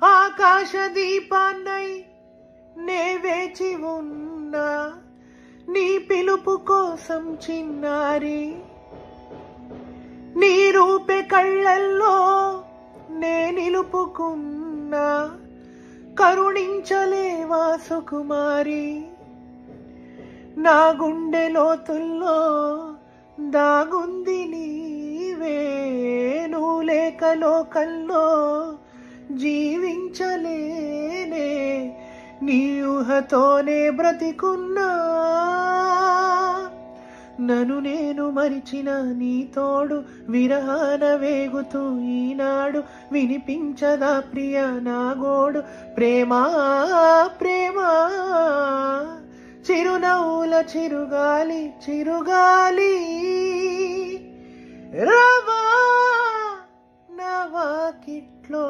ఆకాశ దీపాన్నై నే వేచి ఉన్నా నీ పిలుపు కోసం చిన్నారి. నీ రూపే కళ్ళల్లో నే నిలుపుకున్నా కరుణించలేవా సుకుమారి. నా గుండె లోతుల్లో దాగుంది నీవే, నువ్వు లేక లోకంలో జీవించలేనే. నీ ఊహతోనే బ్రతికున్నా నన్ను నేను మరిచిన నీ తోడు విరహాన వేగుతూ ఈనాడు వినిపించదా ప్రియ నా గోడు. ప్రేమా ప్రేమా చిరునవ్వుల చిరుగాలి చిరుగాలి రవా నా వాకిట్లో.